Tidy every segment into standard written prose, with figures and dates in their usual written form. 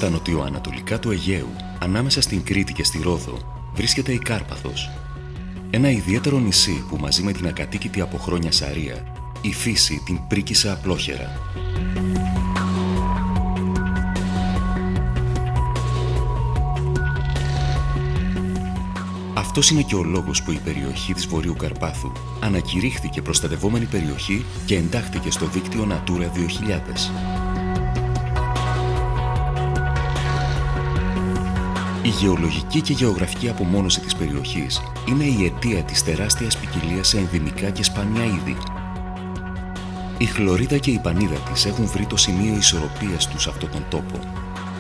Στα νοτιοανατολικά του Αιγαίου, ανάμεσα στην Κρήτη και στη Ρόδο, βρίσκεται η Κάρπαθος. Ένα ιδιαίτερο νησί που μαζί με την ακατοίκητη από χρόνια Σαρία, η φύση την πρίκησε απλόχερα. Αυτός είναι και ο λόγος που η περιοχή της Βορείου Καρπάθου ανακηρύχθηκε προστατευόμενη περιοχή και εντάχθηκε στο δίκτυο Natura 2000. Η γεωλογική και γεωγραφική απομόνωση της περιοχής είναι η αιτία της τεράστιας ποικιλίας σε ενδυμικά και σπάνια είδη. Η χλωρίδα και η πανίδα της έχουν βρει το σημείο ισορροπίας τους σε αυτόν τον τόπο,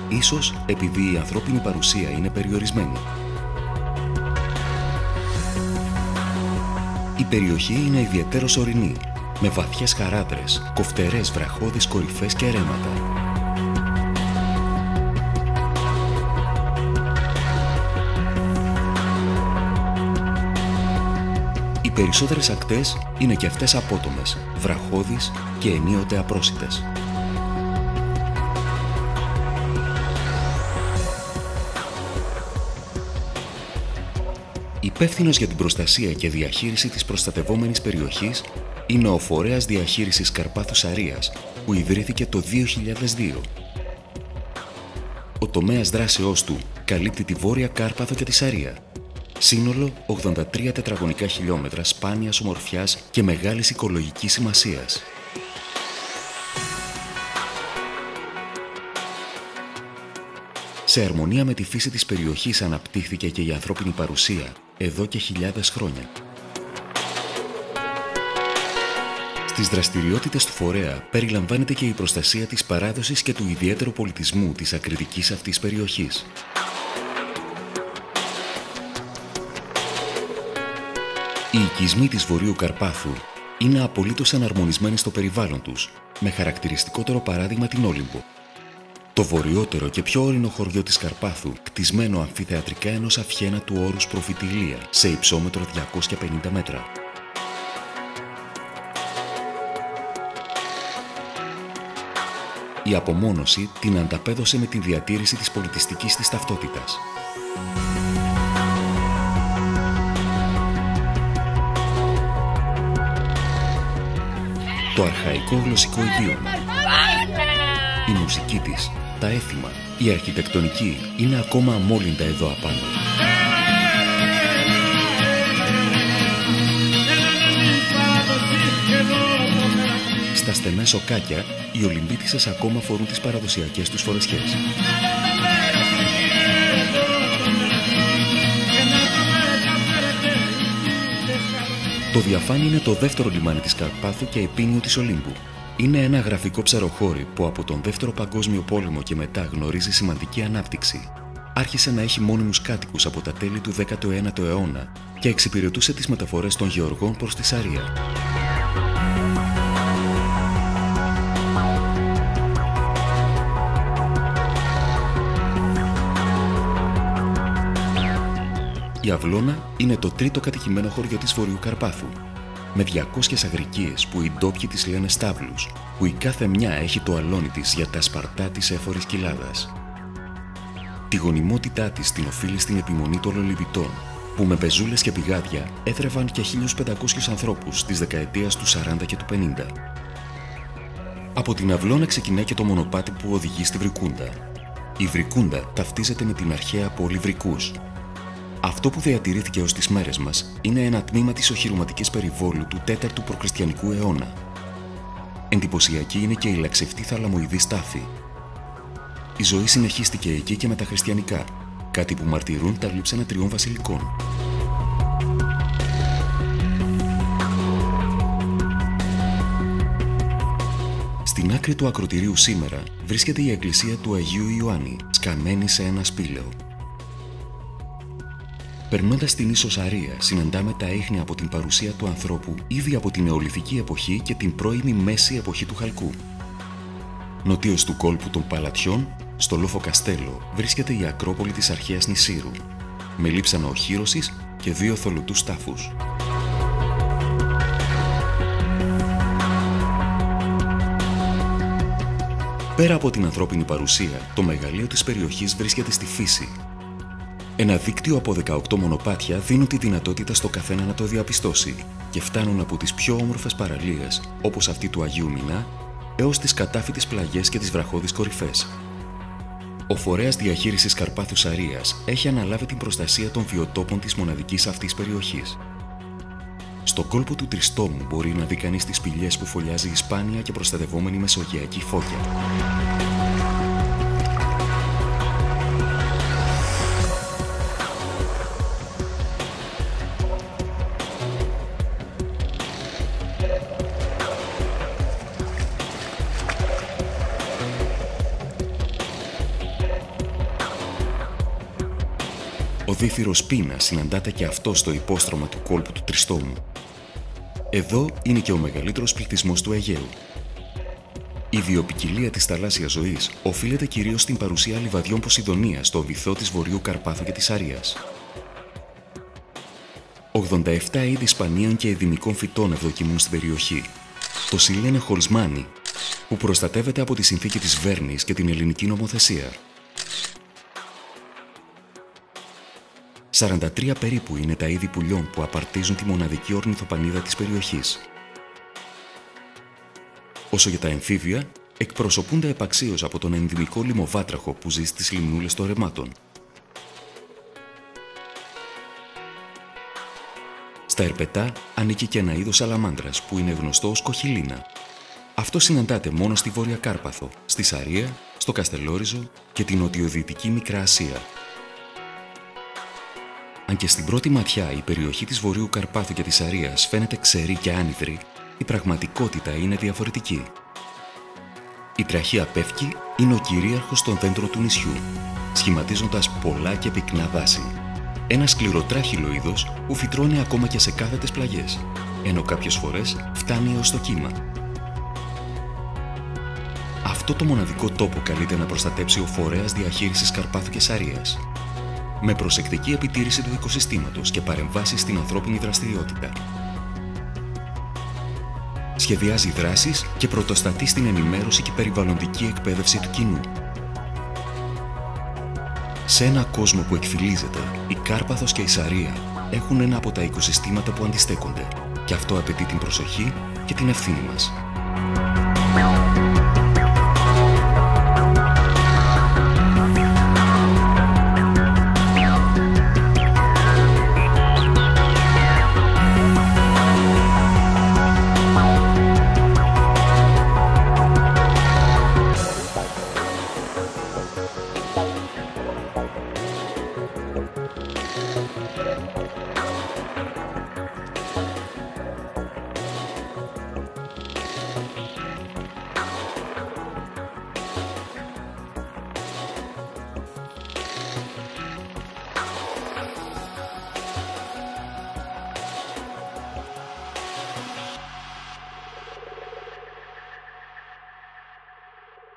ίσως επειδή η ανθρώπινη παρουσία είναι περιορισμένη. Η περιοχή είναι ιδιαιτέρως ορεινή, με βαθιές χαράδρες, κοφτερές βραχώδεις κορυφές και ρέματα. Οι περισσότερες ακτές είναι και αυτές απότομες, βραχώδεις και ενίοτε απρόσιτες. Υπεύθυνος για την προστασία και διαχείριση της προστατευόμενης περιοχής είναι ο Φορέας Διαχείρισης Καρπάθου Σαρίας, που ιδρύθηκε το 2002. Ο τομέας δράσεώς του καλύπτει τη Βόρεια Κάρπαθο και τη Σαρία. Σύνολο 83 τετραγωνικά χιλιόμετρα σπάνιας ομορφιάς και μεγάλης οικολογικής σημασίας. Σε αρμονία με τη φύση της περιοχής αναπτύχθηκε και η ανθρώπινη παρουσία εδώ και χιλιάδες χρόνια. Στις δραστηριότητες του φορέα περιλαμβάνεται και η προστασία της παράδοσης και του ιδιαίτερου πολιτισμού της ακριτικής αυτής περιοχής. Οι οικισμοί της Βορείου Καρπάθου είναι απολύτως εναρμονισμένοι στο περιβάλλον τους, με χαρακτηριστικότερο παράδειγμα την Όλυμπο. Το βορειότερο και πιο όρεινο χωριό της Καρπάθου, κτισμένο αμφιθεατρικά ενός αυχένατου όρους προφητηλία, σε υψόμετρο 250 μέτρα. Η απομόνωση την ανταπέδωσε με τη διατήρηση της πολιτιστικής της ταυτότητας. Το αρχαϊκό γλωσσικό ιδίωμα, η μουσική της, τα έθιμα, η αρχιτεκτονική είναι ακόμα αμόλυντα εδώ απάνω. Στα στενά σοκάκια, οι Ολυμπίτισσες ακόμα φορούν τις παραδοσιακές τους φορεσιές. Το Διαφάνι είναι το δεύτερο λιμάνι της Καρπάθου και επίνειο της Ολύμπου. Είναι ένα γραφικό ψαροχώρι που από τον Δεύτερο Παγκόσμιο Πόλεμο και μετά γνωρίζει σημαντική ανάπτυξη. Άρχισε να έχει μόνιμους κάτοικους από τα τέλη του 19ου αιώνα και εξυπηρετούσε τις μεταφορές των γεωργών προς τη Σαρία. Η Αυλώνα είναι το τρίτο κατοικημένο χωριό της Βορείου Καρπάθου, με 200 αγρικίες που οι ντόπιοι τις λένε στάβλους, που η κάθε μια έχει το αλόνι της για τα σπαρτά της έφορης κοιλάδας. Τη γονιμότητά της την οφείλει στην επιμονή των Λολιβητών, που με πεζούλες και πηγάδια έθρευαν και 1.500 ανθρώπους της δεκαετίας του 40 και του 50. Από την Αυλώνα ξεκινάει και το μονοπάτι που οδηγεί στη Βρικούντα. Η Βρικούντα ταυτίζεται με την αρχαία πόλη Βρικούς. Αυτό που διατηρήθηκε ως τις μέρες μας είναι ένα τμήμα της οχυρωματικής περιβόλου του 4ου προκριστιανικού αιώνα. Εντυπωσιακή είναι και η λαξευτή θαλαμοειδή τάφη. Η ζωή συνεχίστηκε εκεί και με τα χριστιανικά, κάτι που μαρτυρούν τα λείψανα 3 βασιλικών. Στην άκρη του ακροτηρίου σήμερα βρίσκεται η εκκλησία του Αγίου Ιωάννη, σκαμμένη σε ένα σπήλαιο. Περνώντας την ίσο Σαρία, συναντάμε τα ίχνη από την παρουσία του ανθρώπου ήδη από την νεολιθική εποχή και την πρώιμη μέση εποχή του Χαλκού. Νοτίως του κόλπου των Παλατιών, στο Λόφο Καστέλο, βρίσκεται η Ακρόπολη της αρχαίας Νησήρου, με λείψανα οχύρωσης και 2 θολωτούς τάφους. Πέρα από την ανθρώπινη παρουσία, το μεγαλείο της περιοχής βρίσκεται στη φύση. Ένα δίκτυο από 18 μονοπάτια δίνουν τη δυνατότητα στο καθένα να το διαπιστώσει και φτάνουν από τις πιο όμορφες παραλίες, όπως αυτή του Αγίου Μινά, έως τις κατάφυτες πλαγιές και τις βραχώδεις κορυφές. Ο φορέας διαχείρισης Καρπάθου Σαρίας έχει αναλάβει την προστασία των βιοτόπων της μοναδικής αυτής περιοχής. Στο κόλπο του Τριστόμου μπορεί να δει κανείς τις σπηλιές που φωλιάζει η σπάνια και προστατευόμενη μεσογειακή φώκια. Ο δίθυρος πίνας συναντάται και αυτό στο υπόστρωμα του κόλπου του Τριστόμου. Εδώ είναι και ο μεγαλύτερος πληθυσμός του Αιγαίου. Η βιοποικιλία της θαλάσσιας ζωής οφείλεται κυρίως στην παρουσία λιβαδιών Ποσειδονίας στο βυθό της Βορείου Καρπάθου και της Σαρίας. 87 είδη σπανίων και εδημικών φυτών ευδοκιμούν στην περιοχή. Το Σιλένε χολσμάνι, που προστατεύεται από τη συνθήκη της Βέρνης και την ελληνική νομοθεσία. 43 περίπου είναι τα είδη πουλιών που απαρτίζουν τη μοναδική ορνηθοπανίδα της περιοχής. Όσο για τα εμφύβια, εκπροσωπούνται επαξίως από τον ενδυμικό λιμοβάτραχο που ζει στις λιμνούλες των ρεμάτων. Στα ερπετά ανήκει και ένα είδος σαλαμάνδρας που είναι γνωστό ως κοχυλίνα. Αυτό συναντάται μόνο στη Βόρεια Κάρπαθο, στη Σαρία, στο Καστελόριζο και την νοτιοδυτική Μικρά Ασία. Αν και στην πρώτη ματιά η περιοχή της Βορείου Καρπάθου και της Σαρίας φαίνεται ξερή και άνυδρη, η πραγματικότητα είναι διαφορετική. Η τραχία πεύκη είναι ο κυρίαρχος των δέντρων του νησιού, σχηματίζοντας πολλά και πυκνά δάση. Ένα σκληροτράχυλο είδος που φυτρώνει ακόμα και σε κάθετες πλαγιές, ενώ κάποιες φορές φτάνει έως το κύμα. Αυτό το μοναδικό τόπο καλείται να προστατέψει ο φορέας διαχείρισης Καρπάθου και Σαρίας, με προσεκτική επιτήρηση του οικοσυστήματος και παρεμβάσεις στην ανθρώπινη δραστηριότητα. Σχεδιάζει δράσεις και πρωτοστατεί στην ενημέρωση και περιβαλλοντική εκπαίδευση του κοινού. Σε ένα κόσμο που εκφυλίζεται, η Κάρπαθος και η Σαρία έχουν ένα από τα οικοσυστήματα που αντιστέκονται και αυτό απαιτεί την προσοχή και την ευθύνη μας.